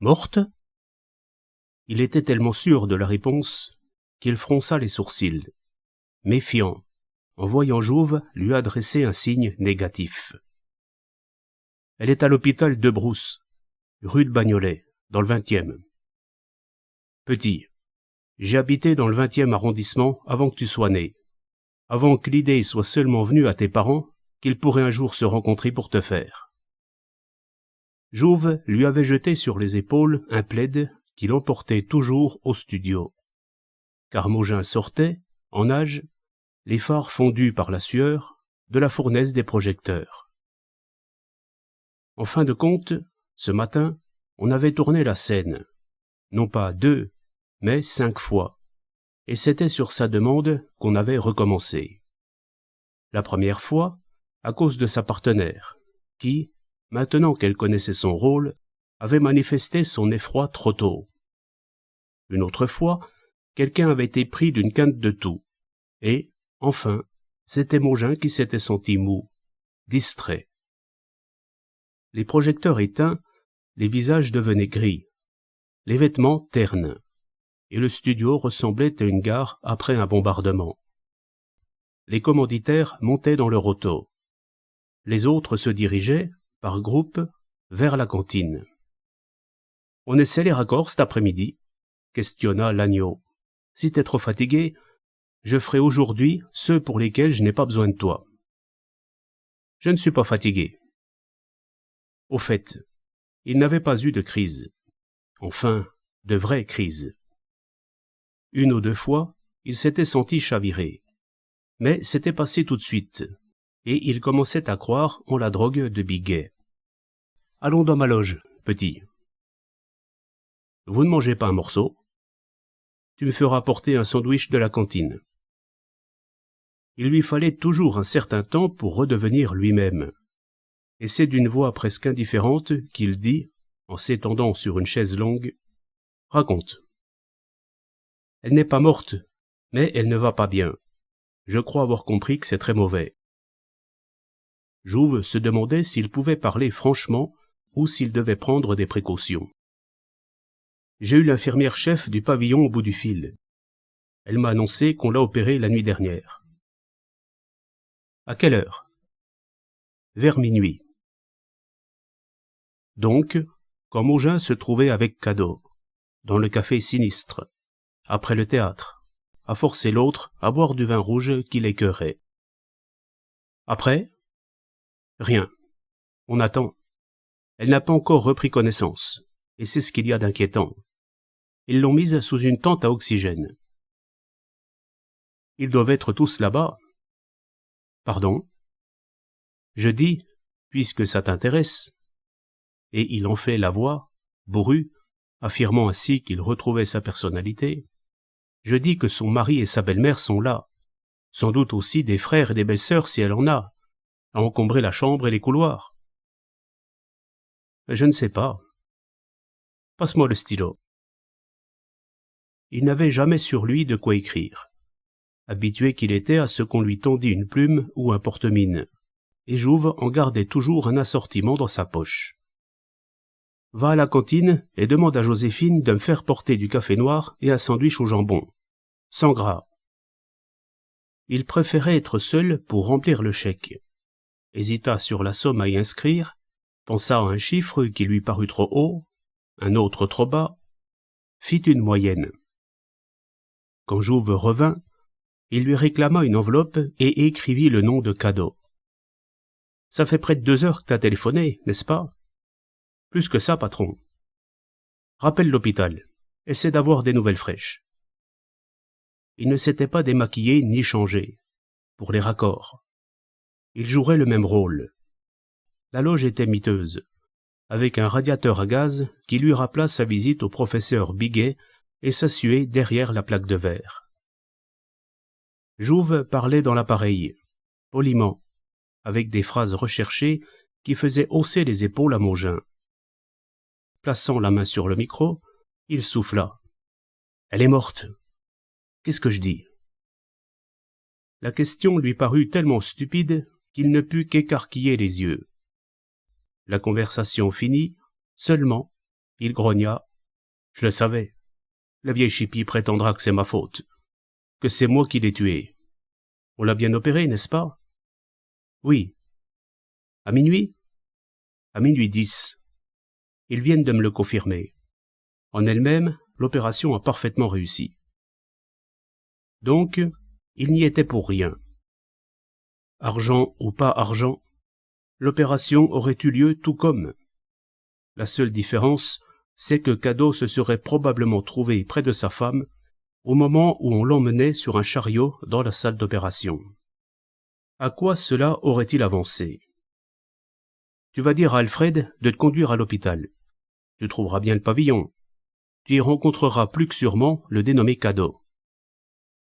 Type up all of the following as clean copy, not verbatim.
Morte? Il était tellement sûr de la réponse qu'il fronça les sourcils, méfiant, en voyant Jouve lui adresser un signe négatif. Elle est à l'hôpital de Brousse, rue de Bagnolet, dans le 20e. Petit, j'ai habité dans le 20e arrondissement avant que tu sois né, avant que l'idée soit seulement venue à tes parents qu'ils pourraient un jour se rencontrer pour te faire. Jouve lui avait jeté sur les épaules un plaid qu'il emportait toujours au studio. Car Mogin sortait, en âge, les phares fondus par la sueur, de la fournaise des projecteurs. En fin de compte, ce matin, on avait tourné la scène, non pas 2, mais 5 fois, et c'était sur sa demande qu'on avait recommencé. La première fois, à cause de sa partenaire, qui, maintenant qu'elle connaissait son rôle, avait manifesté son effroi trop tôt. Une autre fois, quelqu'un avait été pris d'une quinte de toux, et, enfin, c'était Mogin qui s'était senti mou, distrait. Les projecteurs éteints, les visages devenaient gris, les vêtements ternes, et le studio ressemblait à une gare après un bombardement. Les commanditaires montaient dans leur auto. Les autres se dirigeaient, par groupes, vers la cantine. « On essaie les raccords cet après-midi ?» questionna l'agneau. « Si t'es trop fatigué, je ferai aujourd'hui ceux pour lesquels je n'ai pas besoin de toi. »« Je ne suis pas fatigué. » Au fait, il n'avait pas eu de crise. Enfin, de vraie crise. Une ou deux fois, il s'était senti chaviré. Mais c'était passé tout de suite, et il commençait à croire en la drogue de Biguet. « Allons dans ma loge, petit. »« Vous ne mangez pas un morceau ? Tu me feras porter un sandwich de la cantine. » Il lui fallait toujours un certain temps pour redevenir lui-même. Et c'est d'une voix presque indifférente qu'il dit, en s'étendant sur une chaise longue, « Raconte. » « Elle n'est pas morte, mais elle ne va pas bien. Je crois avoir compris que c'est très mauvais. » Jouve se demandait s'il pouvait parler franchement ou s'il devait prendre des précautions. « J'ai eu l'infirmière chef du pavillon au bout du fil. Elle m'a annoncé qu'on l'a opérée la nuit dernière. »« À quelle heure ? » ?»« Vers minuit. » Donc, quand Mogin se trouvait avec Cadeau, dans le café Sinistre, après le théâtre, à forcer l'autre à boire du vin rouge qui l'écœurait. Après ? Rien. On attend. Elle n'a pas encore repris connaissance, et c'est ce qu'il y a d'inquiétant. Ils l'ont mise sous une tente à oxygène. Ils doivent être tous là-bas. Pardon ? Je dis, puisque ça t'intéresse. Et il enflait la voix, bourru, affirmant ainsi qu'il retrouvait sa personnalité. Je dis que son mari et sa belle-mère sont là, sans doute aussi des frères et des belles-sœurs si elle en a, à encombrer la chambre et les couloirs. Je ne sais pas. Passe-moi le stylo. Il n'avait jamais sur lui de quoi écrire, habitué qu'il était à ce qu'on lui tendît une plume ou un porte-mine, et Jouve en gardait toujours un assortiment dans sa poche. Va à la cantine et demande à Joséphine de me faire porter du café noir et un sandwich au jambon, sans gras. Il préférait être seul pour remplir le chèque, hésita sur la somme à y inscrire, pensa à un chiffre qui lui parut trop haut, un autre trop bas, fit une moyenne. Quand Jouve revint, il lui réclama une enveloppe et écrivit le nom de Cadeau. « Ça fait près de 2 heures que t'as téléphoné, n'est-ce pas ? » « Plus que ça, patron. »« Rappelle l'hôpital. Essaie d'avoir des nouvelles fraîches. » Il ne s'était pas démaquillé ni changé, pour les raccords. Il jouerait le même rôle. La loge était miteuse, avec un radiateur à gaz qui lui rappela sa visite au professeur Biguet et sa suée derrière la plaque de verre. Jouve parlait dans l'appareil, poliment, avec des phrases recherchées qui faisaient hausser les épaules à Mogin. Plaçant la main sur le micro, il souffla. « Elle est morte. Qu'est-ce que je dis ?» La question lui parut tellement stupide qu'il ne put qu'écarquiller les yeux. La conversation finie, seulement, Il grogna. Je le savais. La vieille chipie prétendra que c'est ma faute. Que c'est moi qui l'ai tué. On l'a bien opéré, n'est-ce pas? Oui. À minuit? À minuit 10. Ils viennent de me le confirmer. En elle-même, l'opération a parfaitement réussi. Donc, il n'y était pour rien. Argent ou pas argent, l'opération aurait eu lieu tout comme. La seule différence, c'est que Cadeau se serait probablement trouvé près de sa femme au moment où on l'emmenait sur un chariot dans la salle d'opération. À quoi cela aurait-il avancé? Tu vas dire à Alfred de te conduire à l'hôpital. Tu trouveras bien le pavillon. Tu y rencontreras plus que sûrement le dénommé Cadeau.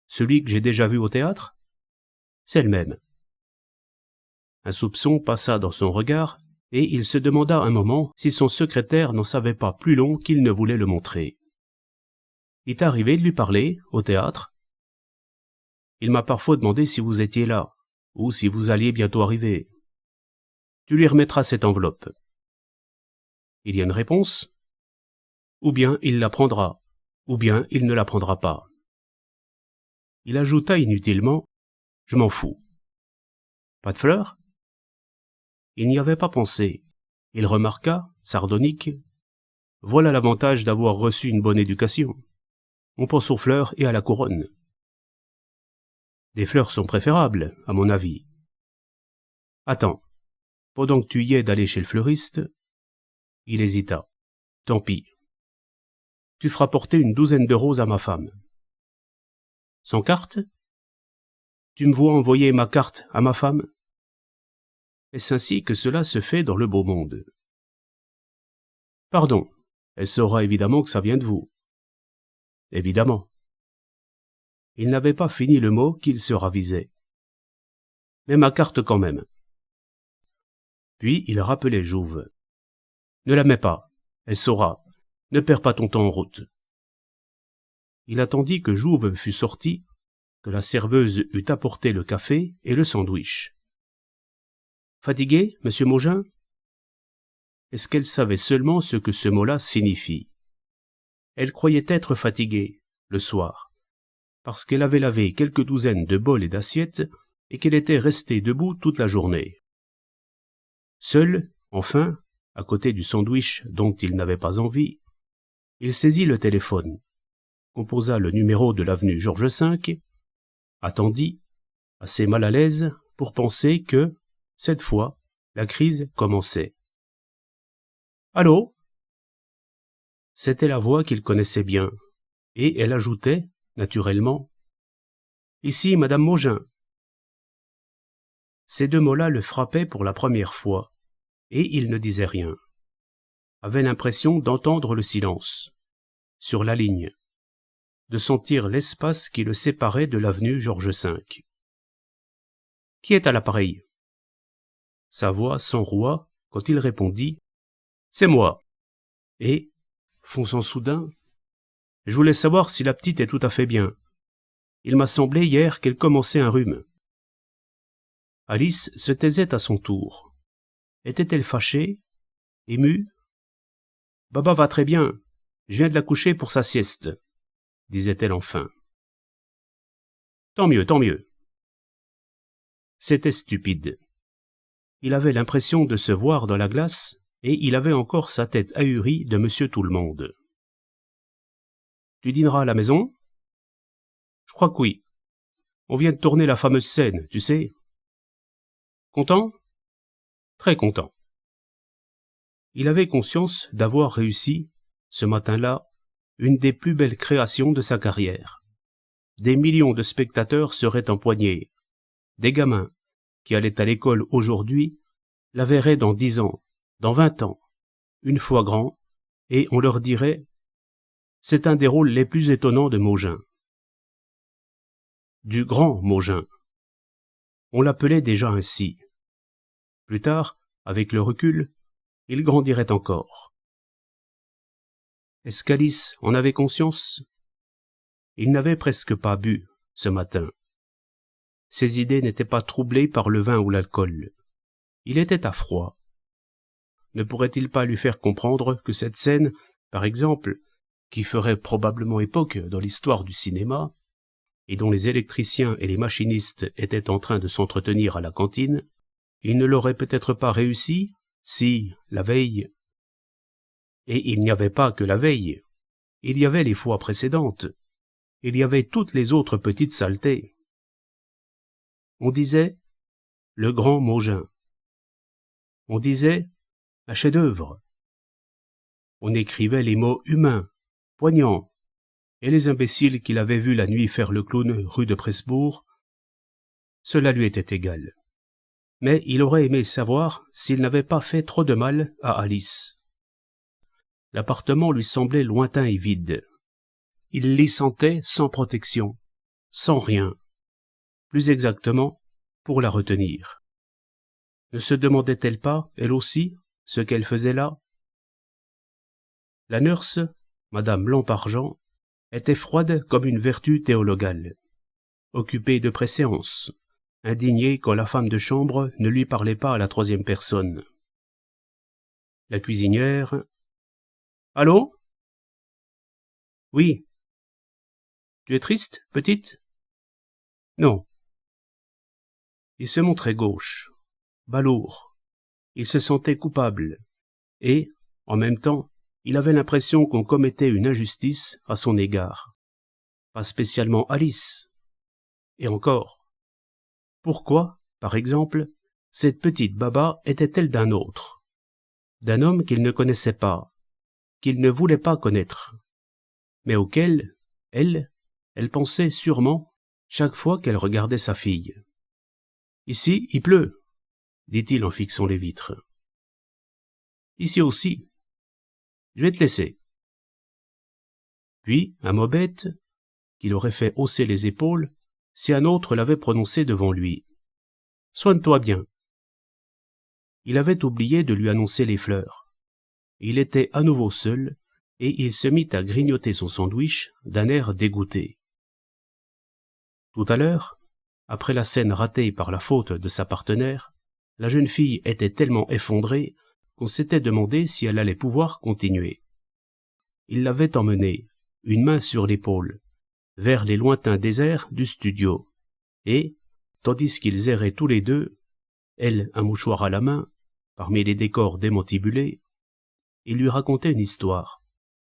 Celui que j'ai déjà vu au théâtre? C'est le même. Un soupçon passa dans son regard, et il se demanda un moment si son secrétaire n'en savait pas plus long qu'il ne voulait le montrer. Il est arrivé de lui parler, au théâtre? Il m'a parfois demandé si vous étiez là, ou si vous alliez bientôt arriver. Tu lui remettras cette enveloppe. Il y a une réponse? Ou bien il la prendra, ou bien il ne la prendra pas. Il ajouta inutilement, je m'en fous. Pas de fleurs? Il n'y avait pas pensé. Il remarqua, sardonique, voilà l'avantage d'avoir reçu une bonne éducation. On pense aux fleurs et à la couronne. Des fleurs sont préférables, à mon avis. Attends, pendant que tu y es d'aller chez le fleuriste, il hésita. Tant pis. Tu feras porter une douzaine de roses à ma femme. Sans carte? Tu me vois envoyer ma carte à ma femme? Est-ce ainsi que cela se fait dans le beau monde? Pardon, elle saura évidemment que ça vient de vous. Évidemment. Il n'avait pas fini le mot qu'il se ravisait. Mais ma carte quand même. Puis il rappelait Jouve. Ne la mets pas, elle saura. Ne perds pas ton temps en route. Il attendit que Jouve fût sorti, que la serveuse eût apporté le café et le sandwich. Fatigué, monsieur Maugin? Est-ce qu'elle savait seulement ce que ce mot-là signifie? Elle croyait être fatiguée, le soir, parce qu'elle avait lavé quelques douzaines de bols et d'assiettes et qu'elle était restée debout toute la journée. Seul, enfin, à côté du sandwich dont il n'avait pas envie, il saisit le téléphone, composa le numéro de l'avenue Georges V, attendit, assez mal à l'aise pour penser que, cette fois, la crise commençait. Allô? C'était la voix qu'il connaissait bien, et elle ajoutait, naturellement, ici madame Maugin. Ces deux mots-là le frappaient pour la première fois, et il ne disait rien. Avait l'impression d'entendre le silence, sur la ligne, de sentir l'espace qui le séparait de l'avenue Georges V. Qui est à l'appareil? Sa voix s'enroua quand il répondit « C'est moi !» et, fonçant soudain, « Je voulais savoir si la petite est tout à fait bien. Il m'a semblé hier qu'elle commençait un rhume. » Alice se taisait à son tour. Était-elle fâchée? Émue? « Baba va très bien. Je viens de la coucher pour sa sieste, » disait-elle enfin. « Tant mieux, tant mieux. » C'était stupide. Il avait l'impression de se voir dans la glace, et il avait encore sa tête ahurie de Monsieur Tout-le-Monde. « Tu dîneras à la maison? »« Je crois que oui. On vient de tourner la fameuse scène, tu sais. »« Content? »« Très content. » Il avait conscience d'avoir réussi, ce matin-là, une des plus belles créations de sa carrière. Des millions de spectateurs seraient empoignés. Des gamins, qui allaient à l'école aujourd'hui, la verraient dans 10 ans, dans 20 ans, une fois grands, et on leur dirait « C'est un des rôles les plus étonnants de Maugin. » Du grand Maugin. On l'appelait déjà ainsi. Plus tard, avec le recul, il grandirait encore. Est-ce qu'Alice en avait conscience? Il n'avait presque pas bu, ce matin. Ses idées n'étaient pas troublées par le vin ou l'alcool. Il était à froid. Ne pourrait-il pas lui faire comprendre que cette scène par exemple, qui ferait probablement époque dans l'histoire du cinéma, et dont les électriciens et les machinistes étaient en train de s'entretenir à la cantine, il ne l'aurait peut-être pas réussi si, la veille, et il n'y avait pas que la veille, il y avait les fois précédentes, il y avait toutes les autres petites saletés. On disait le grand Mogin. On disait un chef-d'œuvre. On écrivait les mots humains, poignants, et les imbéciles qu'il avait vus la nuit faire le clown rue de Presbourg, cela lui était égal. Mais il aurait aimé savoir s'il n'avait pas fait trop de mal à Alice. L'appartement lui semblait lointain et vide. Il l'y sentait sans protection, sans rien. Plus exactement, pour la retenir. Ne se demandait-elle pas, elle aussi, ce qu'elle faisait là? La nurse, Madame Lampargent, était froide comme une vertu théologale, occupée de préséance, indignée quand la femme de chambre ne lui parlait pas à la troisième personne. La cuisinière... Allô? Oui. Tu es triste, petite? Non. Il se montrait gauche, balourd. Il se sentait coupable, et, en même temps, il avait l'impression qu'on commettait une injustice à son égard. Pas spécialement Alice. Et encore. Pourquoi, par exemple, cette petite Baba était-elle d'un autre? D'un homme qu'il ne connaissait pas, qu'il ne voulait pas connaître, mais auquel, elle pensait sûrement chaque fois qu'elle regardait sa fille. « Ici, il pleut, » dit-il en fixant les vitres. « Ici aussi. Je vais te laisser. » Puis, un mot bête, qu'il aurait fait hausser les épaules, si un autre l'avait prononcé devant lui. « Soigne-toi bien. » Il avait oublié de lui annoncer les fleurs. Il était à nouveau seul, et il se mit à grignoter son sandwich d'un air dégoûté. Tout à l'heure, après la scène ratée par la faute de sa partenaire, la jeune fille était tellement effondrée qu'on s'était demandé si elle allait pouvoir continuer. Il l'avait emmenée, une main sur l'épaule, vers les lointains déserts du studio, et, tandis qu'ils erraient tous les deux, elle un mouchoir à la main, parmi les décors démantibulés, il lui racontait une histoire,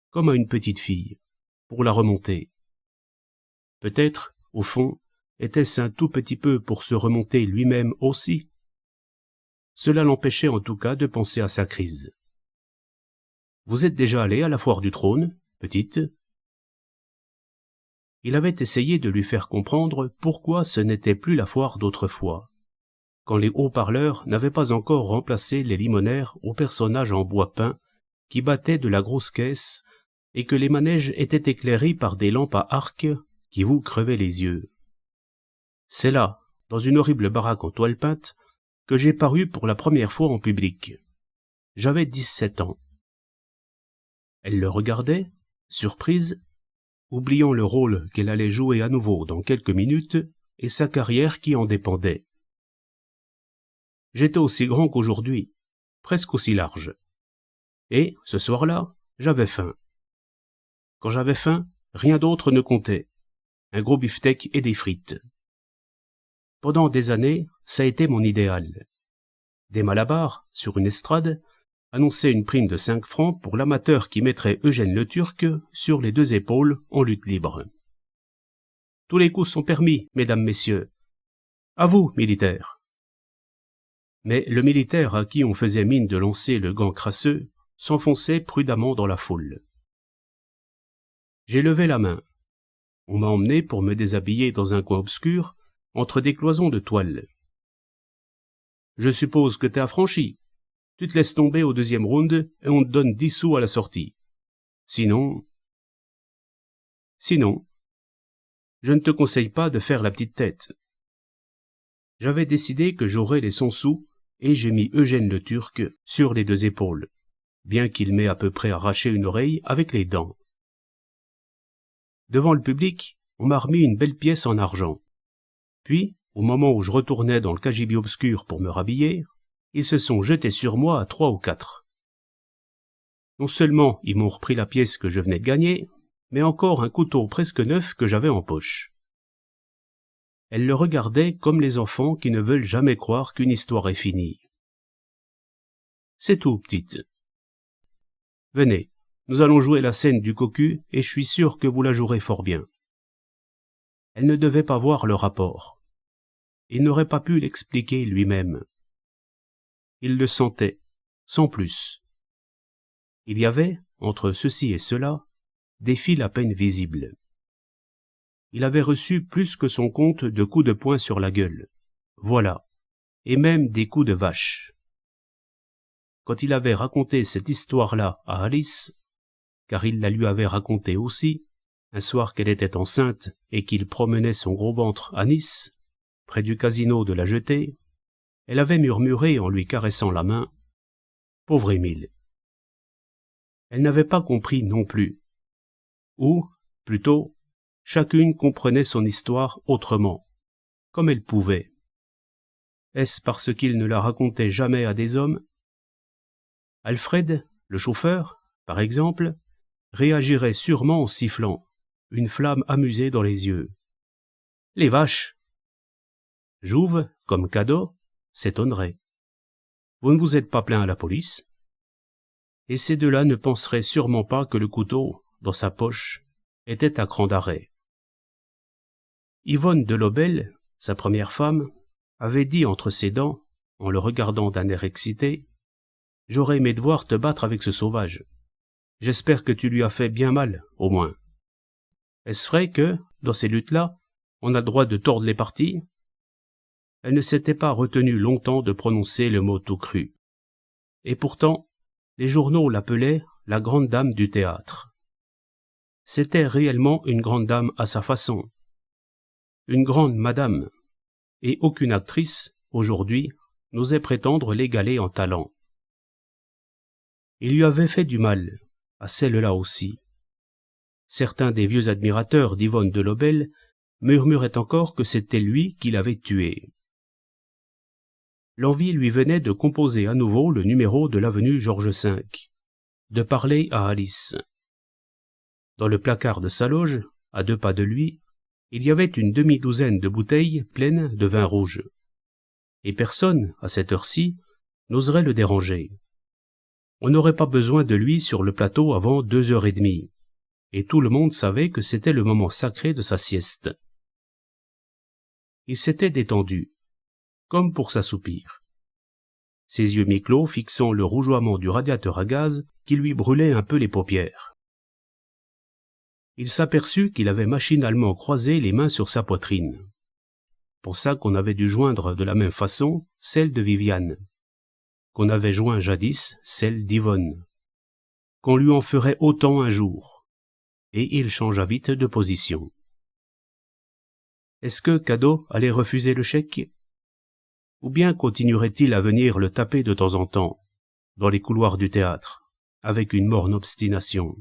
comme à une petite fille, pour la remonter. Peut-être, au fond, était-ce un tout petit peu pour se remonter lui-même aussi? Cela l'empêchait en tout cas de penser à sa crise. « Vous êtes déjà allée à la foire du trône, petite ?» Il avait essayé de lui faire comprendre pourquoi ce n'était plus la foire d'autrefois, quand les haut-parleurs n'avaient pas encore remplacé les limonaires aux personnages en bois peint qui battaient de la grosse caisse et que les manèges étaient éclairés par des lampes à arc qui vous crevaient les yeux. C'est là, dans une horrible baraque en toile peinte, que j'ai paru pour la première fois en public. J'avais 17 ans. Elle le regardait, surprise, oubliant le rôle qu'elle allait jouer à nouveau dans quelques minutes et sa carrière qui en dépendait. J'étais aussi grand qu'aujourd'hui, presque aussi large. Et, ce soir-là, j'avais faim. Quand j'avais faim, rien d'autre ne comptait. Un gros beefsteak et des frites. Pendant des années, ça a été mon idéal. Des Malabars, sur une estrade, annonçaient une prime de 5 francs pour l'amateur qui mettrait Eugène Le Turc sur les 2 épaules en lutte libre. Tous les coups sont permis, mesdames, messieurs. À vous, militaire. Mais le militaire à qui on faisait mine de lancer le gant crasseux s'enfonçait prudemment dans la foule. J'ai levé la main. On m'a emmené pour me déshabiller dans un coin obscur, entre des cloisons de toile. Je suppose que t'es affranchi. Tu te laisses tomber au 2e round et on te donne 10 sous à la sortie. Sinon, je ne te conseille pas de faire la petite tête. J'avais décidé que j'aurais les 100 sous et j'ai mis Eugène Le Turc sur les 2 épaules, bien qu'il m'ait à peu près arraché une oreille avec les dents. Devant le public, on m'a remis une belle pièce en argent. Puis, au moment où je retournais dans le cagibi obscur pour me rhabiller, ils se sont jetés sur moi à 3 ou 4. Non seulement ils m'ont repris la pièce que je venais de gagner, mais encore un couteau presque neuf que j'avais en poche. » Elle le regardait comme les enfants qui ne veulent jamais croire qu'une histoire est finie. « C'est tout, petite. Venez, nous allons jouer la scène du cocu et je suis sûr que vous la jouerez fort bien. » Elle ne devait pas voir le rapport. Il n'aurait pas pu l'expliquer lui-même. Il le sentait, sans plus. Il y avait, entre ceci et cela, des fils à peine visibles. Il avait reçu plus que son compte de coups de poing sur la gueule. Voilà. Et même des coups de vache. Quand il avait raconté cette histoire-là à Alice, car il la lui avait racontée aussi, un soir qu'elle était enceinte et qu'il promenait son gros ventre à Nice, près du casino de la Jetée, elle avait murmuré en lui caressant la main « Pauvre Émile ». Elle n'avait pas compris non plus. Ou, plutôt, chacune comprenait son histoire autrement, comme elle pouvait. Est-ce parce qu'il ne la racontait jamais à des hommes? Alfred, le chauffeur, par exemple, réagirait sûrement en sifflant, une flamme amusée dans les yeux. Les vaches! Jouve, comme cadeau, s'étonnerait. Vous ne vous êtes pas plaint à la police? Et ces deux-là ne penseraient sûrement pas que le couteau, dans sa poche, était à cran d'arrêt. Yvonne de Lobel, sa première femme, avait dit entre ses dents, en le regardant d'un air excité, « J'aurais aimé devoir te battre avec ce sauvage. J'espère que tu lui as fait bien mal, au moins. » Est-ce vrai que, dans ces luttes-là, on a le droit de tordre les parties? Elle ne s'était pas retenue longtemps de prononcer le mot tout cru. Et pourtant, les journaux l'appelaient la grande dame du théâtre. C'était réellement une grande dame à sa façon. Une grande madame. Et aucune actrice, aujourd'hui, n'osait prétendre l'égaler en talent. Il lui avait fait du mal, à celle-là aussi. Certains des vieux admirateurs d'Yvonne de Lobel murmuraient encore que c'était lui qui l'avait tuée. L'envie lui venait de composer à nouveau le numéro de l'avenue Georges V, de parler à Alice. Dans le placard de sa loge, à 2 pas de lui, il y avait une demi-douzaine de bouteilles pleines de vin rouge. Et personne, à cette heure-ci, n'oserait le déranger. On n'aurait pas besoin de lui sur le plateau avant 2h30, et tout le monde savait que c'était le moment sacré de sa sieste. Il s'était détendu, comme pour s'assoupir. Ses yeux mi-clos fixant le rougeoiement du radiateur à gaz qui lui brûlait un peu les paupières. Il s'aperçut qu'il avait machinalement croisé les mains sur sa poitrine. Pensa qu'on avait dû joindre de la même façon celle de Viviane, qu'on avait joint jadis celle d'Yvonne, qu'on lui en ferait autant un jour, et il changea vite de position. Est-ce que Cadeau allait refuser le chèque? Ou bien continuerait-il à venir le taper de temps en temps, dans les couloirs du théâtre, avec une morne obstination?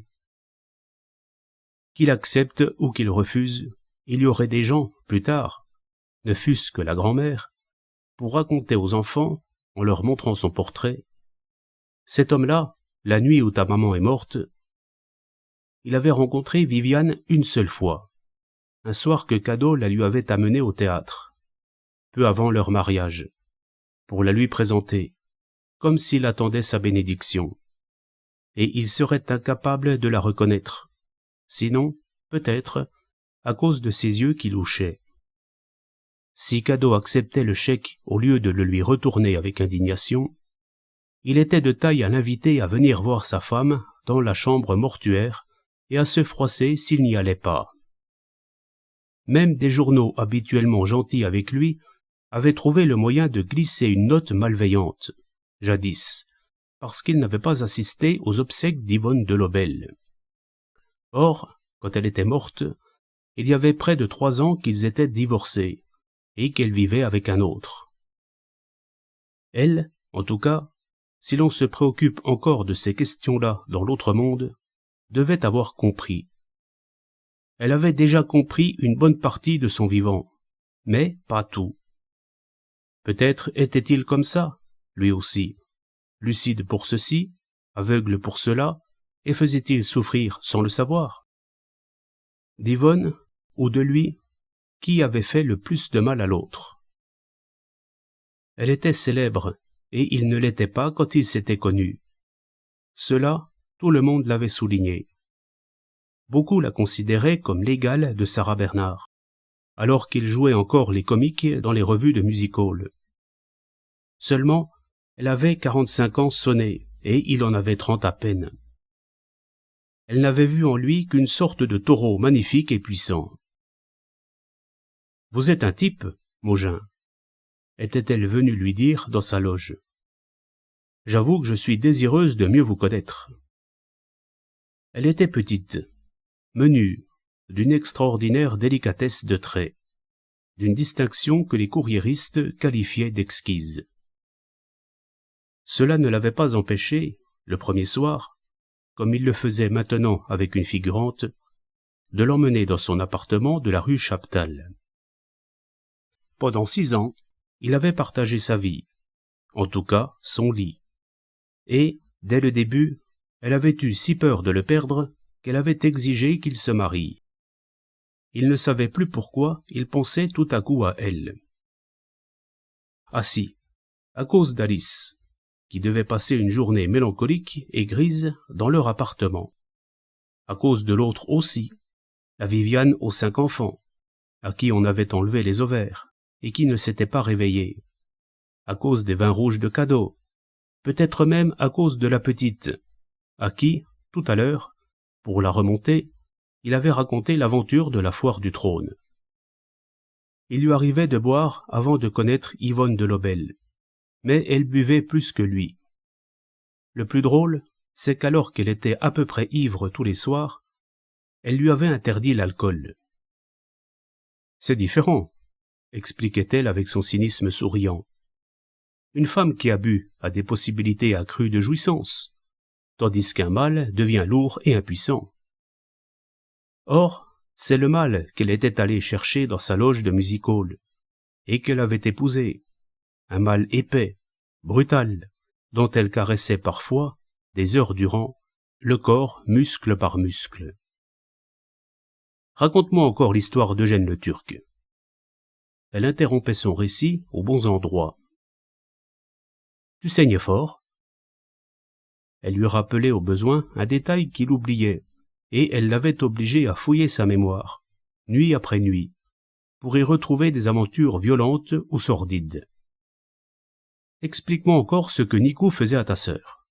Qu'il accepte ou qu'il refuse, il y aurait des gens, plus tard, ne fût-ce que la grand-mère, pour raconter aux enfants, en leur montrant son portrait, « Cet homme-là, la nuit où ta maman est morte, il avait rencontré Viviane une seule fois, un soir que Cadeau la lui avait amenée au théâtre, peu avant leur mariage, pour la lui présenter, comme s'il attendait sa bénédiction, et il serait incapable de la reconnaître, sinon, peut-être, à cause de ses yeux qui louchaient. Si Cadeau acceptait le chèque au lieu de le lui retourner avec indignation, il était de taille à l'inviter à venir voir sa femme dans la chambre mortuaire et à se froisser s'il n'y allait pas. Même des journaux habituellement gentils avec lui avaient trouvé le moyen de glisser une note malveillante, jadis, parce qu'ils n'avaient pas assisté aux obsèques d'Yvonne de Lobel. Or, quand elle était morte, il y avait près de 3 ans qu'ils étaient divorcés, et qu'elle vivait avec un autre. Elle, en tout cas, si l'on se préoccupe encore de ces questions-là dans l'autre monde, devait avoir compris. Elle avait déjà compris une bonne partie de son vivant, mais pas tout. Peut-être était-il comme ça, lui aussi, lucide pour ceci, aveugle pour cela, et faisait-il souffrir sans le savoir? D'Yvonne ou de lui, qui avait fait le plus de mal à l'autre? Elle était célèbre, et il ne l'était pas quand ils s'étaient connus. Cela, tout le monde l'avait souligné. Beaucoup la considéraient comme l'égale de Sarah Bernhardt, alors qu'il jouait encore les comiques dans les revues de music-hall. Seulement, elle avait 45 ans sonnés, et il en avait 30 à peine. Elle n'avait vu en lui qu'une sorte de taureau magnifique et puissant. « Vous êtes un type, Maugin », était-elle venue lui dire dans sa loge. « J'avoue que je suis désireuse de mieux vous connaître. » Elle était petite, menue, d'une extraordinaire délicatesse de traits, d'une distinction que les courriéristes qualifiaient d'exquise. Cela ne l'avait pas empêché, le premier soir, comme il le faisait maintenant avec une figurante, de l'emmener dans son appartement de la rue Chaptal. Pendant 6 ans, il avait partagé sa vie, en tout cas son lit, et, dès le début, elle avait eu si peur de le perdre qu'elle avait exigé qu'il se marie. Il ne savait plus pourquoi il pensait tout à coup à elle. Ah si, à cause d'Alice, qui devait passer une journée mélancolique et grise dans leur appartement. À cause de l'autre aussi, la Viviane aux 5 enfants, à qui on avait enlevé les ovaires et qui ne s'était pas réveillée. À cause des vins rouges de cadeau, peut-être même à cause de la petite, à qui, tout à l'heure, pour la remonter, il avait raconté l'aventure de la foire du trône. Il lui arrivait de boire avant de connaître Yvonne de Lobel, mais elle buvait plus que lui. Le plus drôle, c'est qu'alors qu'elle était à peu près ivre tous les soirs, elle lui avait interdit l'alcool. « C'est différent », expliquait-elle avec son cynisme souriant. « Une femme qui a bu a des possibilités accrues de jouissance, tandis qu'un mâle devient lourd et impuissant. » Or, c'est le mâle qu'elle était allée chercher dans sa loge de music-hall, et qu'elle avait épousé, un mâle épais, brutal, dont elle caressait parfois, des heures durant, le corps muscle par muscle. « Raconte-moi encore l'histoire d'Eugène le Turc. » Elle interrompait son récit aux bons endroits. « Tu saignais fort ?» Elle lui rappelait au besoin un détail qu'il oubliait, et elle l'avait obligé à fouiller sa mémoire, nuit après nuit, pour y retrouver des aventures violentes ou sordides. « Explique-moi encore ce que Nico faisait à ta sœur.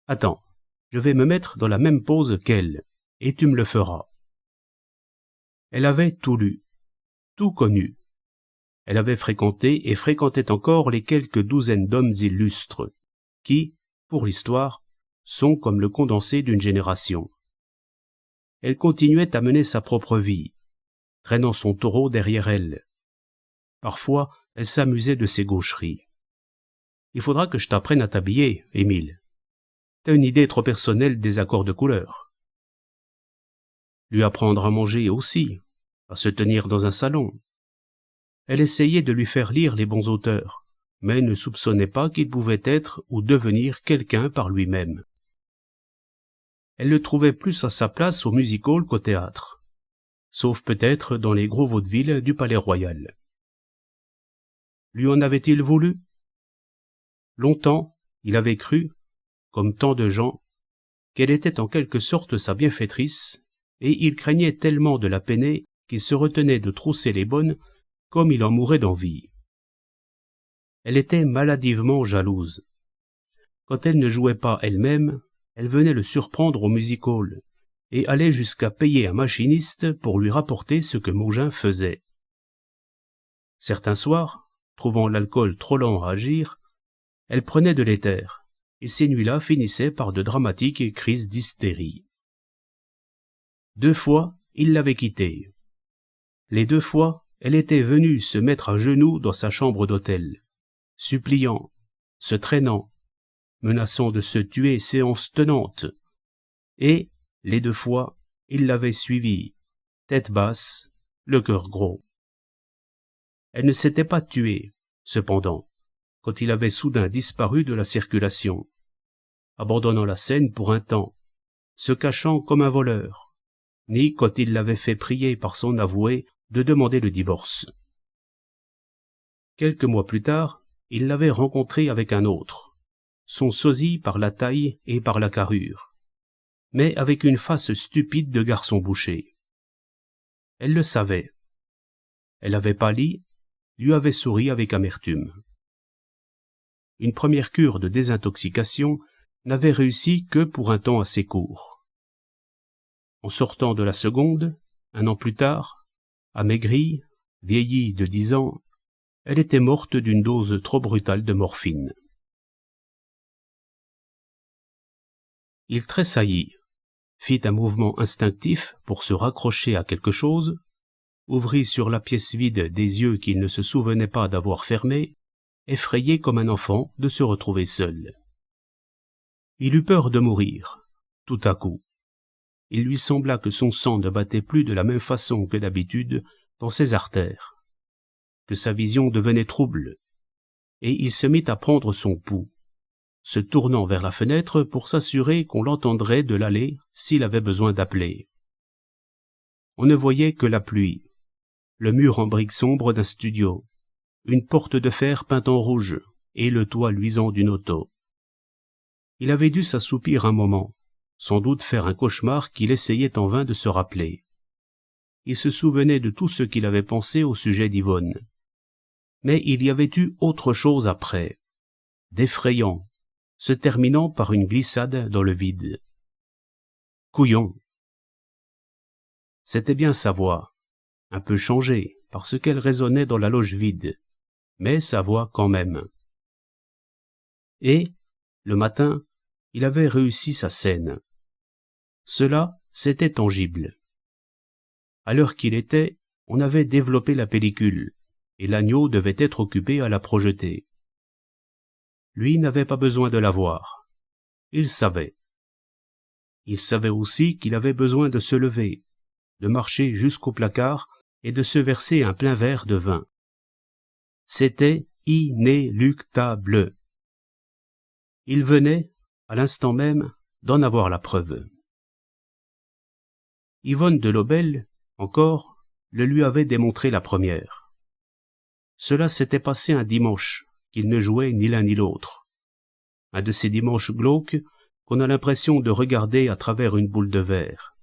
Attends, je vais me mettre dans la même pose qu'elle, et tu me le feras. » Elle avait tout lu, tout connu. Elle avait fréquenté et fréquentait encore les quelques douzaines d'hommes illustres, qui, pour l'histoire, sont comme le condensé d'une génération. Elle continuait à mener sa propre vie, traînant son taureau derrière elle. Parfois, elle s'amusait de ses gaucheries. « Il faudra que je t'apprenne à t'habiller, Émile. T'as une idée trop personnelle des accords de couleur. » Lui apprendre à manger aussi, à se tenir dans un salon. Elle essayait de lui faire lire les bons auteurs, mais ne soupçonnait pas qu'il pouvait être ou devenir quelqu'un par lui-même. Elle le trouvait plus à sa place au music-hall qu'au théâtre, sauf peut-être dans les gros vaudevilles du Palais-Royal. Lui en avait-il voulu? Longtemps, il avait cru, comme tant de gens, qu'elle était en quelque sorte sa bienfaitrice, et il craignait tellement de la peiner qu'il se retenait de trousser les bonnes comme il en mourait d'envie. Elle était maladivement jalouse. Quand elle ne jouait pas elle-même, elle venait le surprendre au music-hall, et allait jusqu'à payer un machiniste pour lui rapporter ce que Maugin faisait. Certains soirs, trouvant l'alcool trop lent à agir, elle prenait de l'éther, et ces nuits-là finissaient par de dramatiques crises d'hystérie. 2 fois, il l'avait quittée. Les 2 fois, elle était venue se mettre à genoux dans sa chambre d'hôtel, suppliant, se traînant, menaçant de se tuer séance tenante. Et, les 2 fois, il l'avait suivie, tête basse, le cœur gros. Elle ne s'était pas tuée, cependant, quand il avait soudain disparu de la circulation, abandonnant la scène pour un temps, se cachant comme un voleur, ni quand il l'avait fait prier par son avoué de demander le divorce. Quelques mois plus tard, il l'avait rencontré avec un autre, son sosie par la taille et par la carrure, mais avec une face stupide de garçon bouché. Elle le savait. Elle avait pâli, lui avait souri avec amertume. Une première cure de désintoxication n'avait réussi que pour un temps assez court. En sortant de la seconde, un an plus tard, amaigrie, vieillie de 10 ans, elle était morte d'une dose trop brutale de morphine. Il tressaillit, fit un mouvement instinctif pour se raccrocher à quelque chose, ouvrit sur la pièce vide des yeux qu'il ne se souvenait pas d'avoir fermés, effrayé comme un enfant de se retrouver seul. Il eut peur de mourir, tout à coup. Il lui sembla que son sang ne battait plus de la même façon que d'habitude dans ses artères, que sa vision devenait trouble, et il se mit à prendre son pouls, se tournant vers la fenêtre pour s'assurer qu'on l'entendrait de l'allée s'il avait besoin d'appeler. On ne voyait que la pluie, le mur en briques sombres d'un studio, une porte de fer peinte en rouge et le toit luisant d'une auto. Il avait dû s'assoupir un moment, sans doute faire un cauchemar qu'il essayait en vain de se rappeler. Il se souvenait de tout ce qu'il avait pensé au sujet d'Yvonne. Mais il y avait eu autre chose après, d'effrayant, se terminant par une glissade dans le vide. Couillon. C'était bien sa voix, un peu changée, parce qu'elle résonnait dans la loge vide, mais sa voix quand même. Et, le matin, il avait réussi sa scène. Cela, c'était tangible. À l'heure qu'il était, on avait développé la pellicule, et l'agneau devait être occupé à la projeter. Lui n'avait pas besoin de la voir. Il savait. Il savait aussi qu'il avait besoin de se lever, de marcher jusqu'au placard et de se verser un plein verre de vin. C'était inéluctable. Il venait, à l'instant même, d'en avoir la preuve. Yvonne de Lobel, encore, le lui avait démontré la première. Cela s'était passé un dimanche, qu'ils ne jouaient ni l'un ni l'autre. Un de ces dimanches glauques qu'on a l'impression de regarder à travers une boule de verre.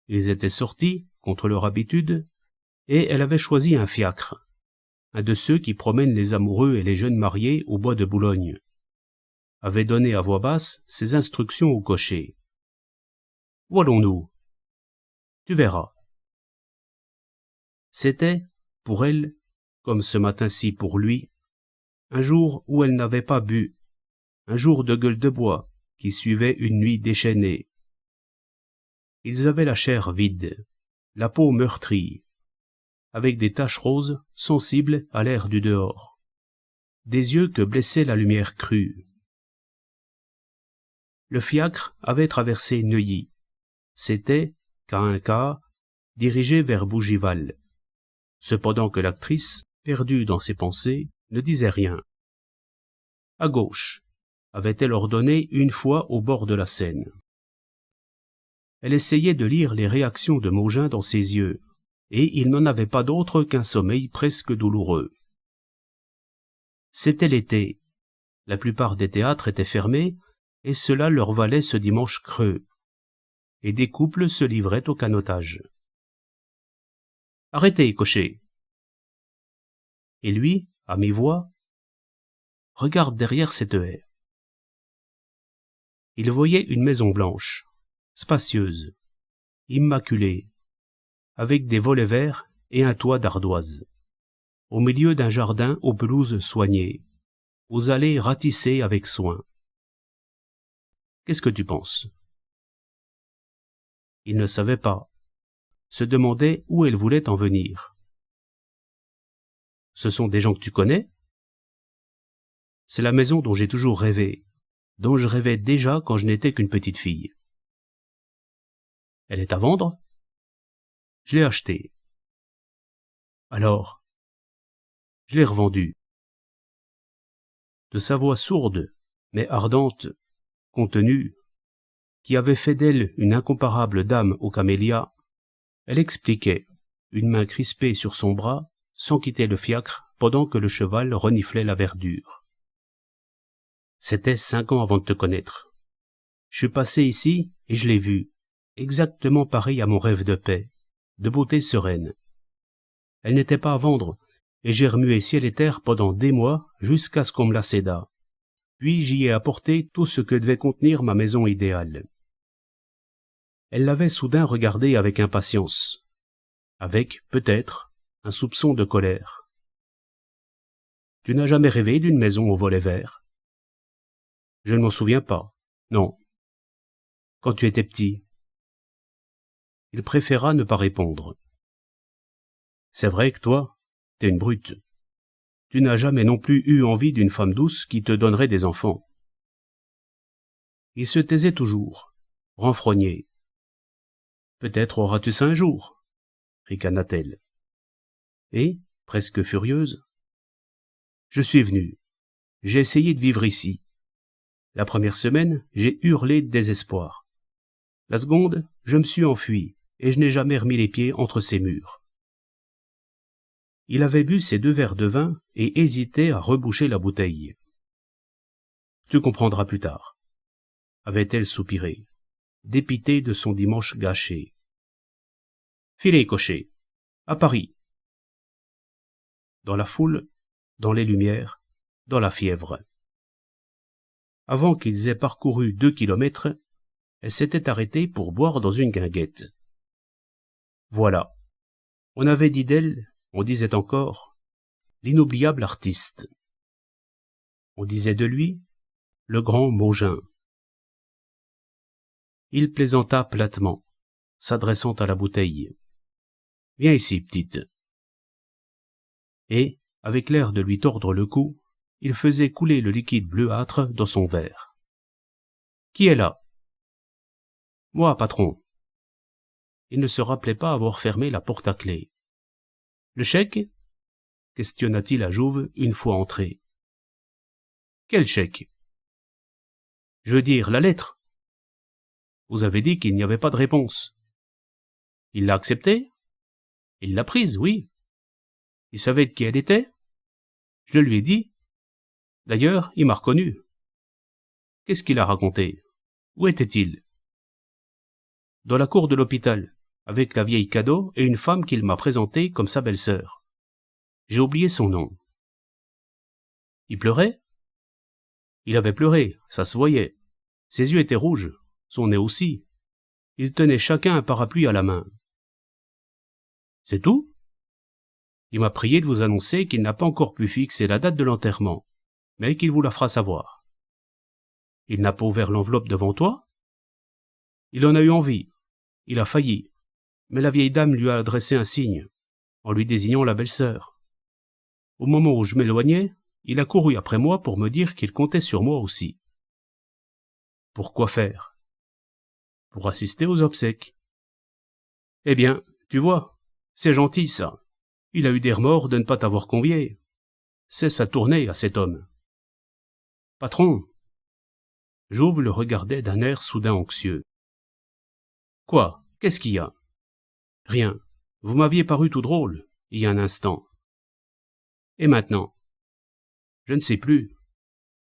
Ils étaient sortis, contre leur habitude, et elle avait choisi un fiacre, un de ceux qui promènent les amoureux et les jeunes mariés au bois de Boulogne. Avait donné à voix basse ses instructions au cocher. « Où allons-nous ? » ?»« Tu verras. » C'était, pour elle, comme ce matin-ci pour lui, un jour où elle n'avait pas bu, un jour de gueule de bois qui suivait une nuit déchaînée. Ils avaient la chair vide, la peau meurtrie, avec des taches roses sensibles à l'air du dehors, des yeux que blessait la lumière crue. Le fiacre avait traversé Neuilly. C'était, qu'à un quart, dirigé vers Bougival. Cependant que l'actrice, perdue dans ses pensées, ne disait rien. À gauche, avait-elle ordonné une fois au bord de la Seine. Elle essayait de lire les réactions de Maugin dans ses yeux, et il n'en avait pas d'autre qu'un sommeil presque douloureux. C'était l'été. La plupart des théâtres étaient fermés, et cela leur valait ce dimanche creux. Et des couples se livraient au canotage. « Arrêtez, cocher !» Et lui, à mi-voix, « Regarde derrière cette haie. » Il voyait une maison blanche, spacieuse, immaculée, avec des volets verts et un toit d'ardoise, au milieu d'un jardin aux pelouses soignées, aux allées ratissées avec soin. Qu'est-ce que tu penses ? Il ne savait pas, se demandait où elle voulait en venir. Ce sont des gens que tu connais ? C'est la maison dont j'ai toujours rêvé, dont je rêvais déjà quand je n'étais qu'une petite fille. Elle est à vendre ? Je l'ai achetée. Alors, je l'ai revendue. De sa voix sourde, mais ardente, contenue, qui avait fait d'elle une incomparable dame aux camélias, elle expliquait, une main crispée sur son bras, sans quitter le fiacre, pendant que le cheval reniflait la verdure. C'était 5 ans avant de te connaître. Je suis passé ici et je l'ai vu, exactement pareil à mon rêve de paix, de beauté sereine. Elle n'était pas à vendre, et j'ai remué ciel et terre pendant des mois jusqu'à ce qu'on me la cédât. Puis j'y ai apporté tout ce que devait contenir ma maison idéale. Elle l'avait soudain regardé avec impatience, avec, peut-être, un soupçon de colère. Tu n'as jamais rêvé d'une maison au volet vert? Je ne m'en souviens pas, non. Quand tu étais petit. Il préféra ne pas répondre. C'est vrai que toi, t'es une brute. Tu n'as jamais non plus eu envie d'une femme douce qui te donnerait des enfants. Il se taisait toujours, renfrogné. Peut-être auras-tu ça un jour, ricana-t-elle. Et, presque furieuse, je suis venu. J'ai essayé de vivre ici. La première semaine, j'ai hurlé de désespoir. La seconde, je me suis enfui, et je n'ai jamais remis les pieds entre ces murs. Il avait bu ses 2 verres de vin et hésitait à reboucher la bouteille. Tu comprendras plus tard, avait-elle soupiré, dépitée de son dimanche gâché. Filez, cocher, à Paris. Dans la foule, dans les lumières, dans la fièvre. Avant qu'ils aient parcouru 2 kilomètres, elle s'était arrêtée pour boire dans une guinguette. Voilà. On avait dit d'elle, on disait encore, l'inoubliable artiste. On disait de lui, le grand Maugin. Il plaisanta platement, s'adressant à la bouteille. Viens ici, petite. Et, avec l'air de lui tordre le cou, il faisait couler le liquide bleuâtre dans son verre. Qui est là? Moi, patron. Il ne se rappelait pas avoir fermé la porte à clé. Le chèque? Questionna-t-il à Jouve une fois entré. Quel chèque? Je veux dire, la lettre. Vous avez dit qu'il n'y avait pas de réponse. Il l'a acceptée? Il l'a prise, oui. Il savait de qui elle était? Je le lui ai dit. D'ailleurs, il m'a reconnu. Qu'est-ce qu'il a raconté? Où était-il? Dans la cour de l'hôpital, avec la vieille Cadeau et une femme qu'il m'a présentée comme sa belle-sœur. J'ai oublié son nom. Il pleurait? Il avait pleuré, ça se voyait. Ses yeux étaient rouges, son nez aussi. Ils tenaient chacun un parapluie à la main. C'est tout? Il m'a prié de vous annoncer qu'il n'a pas encore pu fixer la date de l'enterrement, mais qu'il vous la fera savoir. Il n'a pas ouvert l'enveloppe devant toi? Il en a eu envie. Il a failli. Mais la vieille dame lui a adressé un signe, en lui désignant la belle-sœur. Au moment où je m'éloignais, il a couru après moi pour me dire qu'il comptait sur moi aussi. Pour quoi faire? Pour assister aux obsèques. Eh bien, tu vois, c'est gentil ça. Il a eu des remords de ne pas t'avoir convié. C'est sa tournée à cet homme. Patron. Jouve le regardait d'un air soudain anxieux. Quoi? Qu'est-ce qu'il y a? Rien. Vous m'aviez paru tout drôle, il y a un instant. Et maintenant? Je ne sais plus.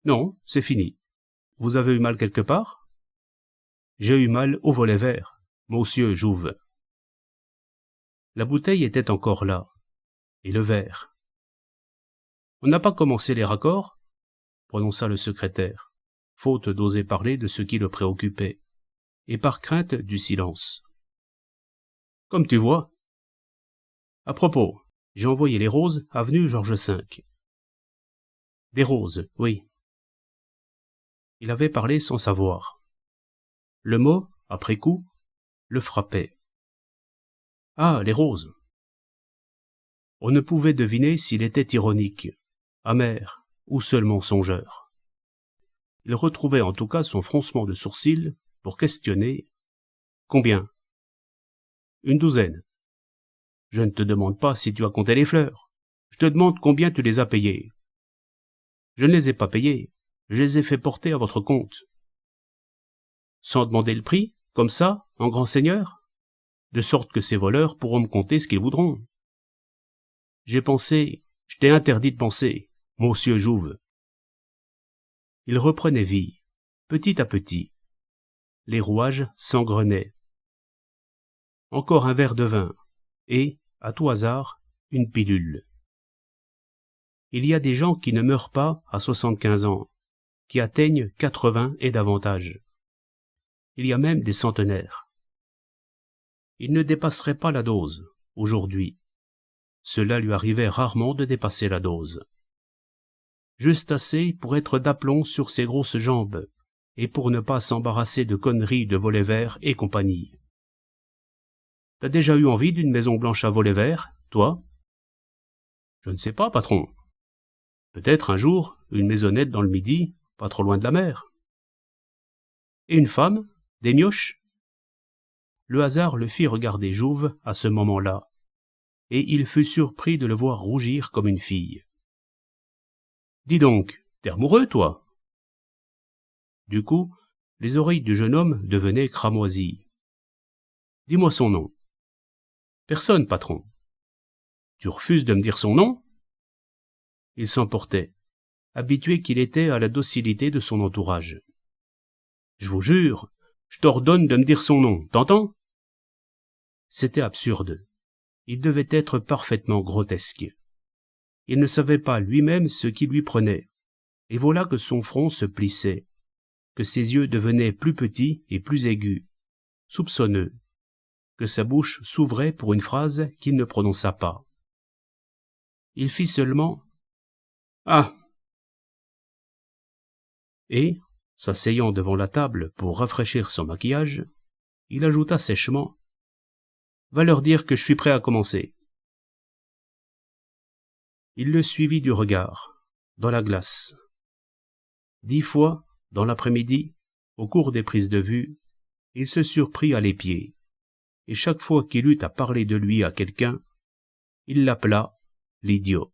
Non, c'est fini. Vous avez eu mal quelque part? J'ai eu mal au volet vert, monsieur Jouve. La bouteille était encore là, et le verre. On n'a pas commencé les raccords? Prononça le secrétaire, faute d'oser parler de ce qui le préoccupait, et par crainte du silence. Comme tu vois. À propos, j'ai envoyé les roses avenue Georges V. Des roses, oui. Il avait parlé sans savoir. Le mot, après coup, le frappait. Ah, les roses. On ne pouvait deviner s'il était ironique, amer ou seulement songeur. Il retrouvait en tout cas son froncement de sourcils pour questionner. Combien? Une douzaine. Je ne te demande pas si tu as compté les fleurs. Je te demande combien tu les as payées. Je ne les ai pas payées. Je les ai fait porter à votre compte. sans demander le prix, comme ça, en grand seigneur, de sorte que ces voleurs pourront me compter ce qu'ils voudront. J'ai pensé, je t'ai interdit de penser, monsieur Jouve. Il reprenait vie, petit à petit. Les rouages s'engrenaient. Encore un verre de vin, et, à tout hasard, une pilule. Il y a des gens qui ne meurent pas à 75 ans, qui atteignent 80 et davantage. Il y a même des centenaires. Il ne dépasserait pas la dose, aujourd'hui. Cela lui arrivait rarement de dépasser la dose. Juste assez pour être d'aplomb sur ses grosses jambes, et pour ne pas s'embarrasser de conneries de volets verts et compagnie. T'as déjà eu envie d'une maison blanche à volets verts, toi? Je ne sais pas, patron. Peut-être un jour, une maisonnette dans le Midi, pas trop loin de la mer. Et une femme? Des mioches? Le hasard le fit regarder Jouve à ce moment-là, et il fut surpris de le voir rougir comme une fille. Dis donc, t'es amoureux, toi? Du coup, les oreilles du jeune homme devenaient cramoisies. Dis-moi son nom. Personne, patron. Tu refuses de me dire son nom? Il s'emportait, habitué qu'il était à la docilité de son entourage. Je vous jure, je t'ordonne de me dire son nom, t'entends? C'était absurde. Il devait être parfaitement grotesque. Il ne savait pas lui-même ce qui lui prenait, et voilà que son front se plissait, que ses yeux devenaient plus petits et plus aigus, soupçonneux, que sa bouche s'ouvrait pour une phrase qu'il ne prononça pas. Il fit seulement « Ah !» et, s'asseyant devant la table pour rafraîchir son maquillage, il ajouta sèchement « Va leur dire que je suis prêt à commencer. » Il le suivit du regard, dans la glace. 10 fois, dans l'après-midi, au cours des prises de vue, il se surprit à l'épier, et chaque fois qu'il eut à parler de lui à quelqu'un, il l'appela l'idiot.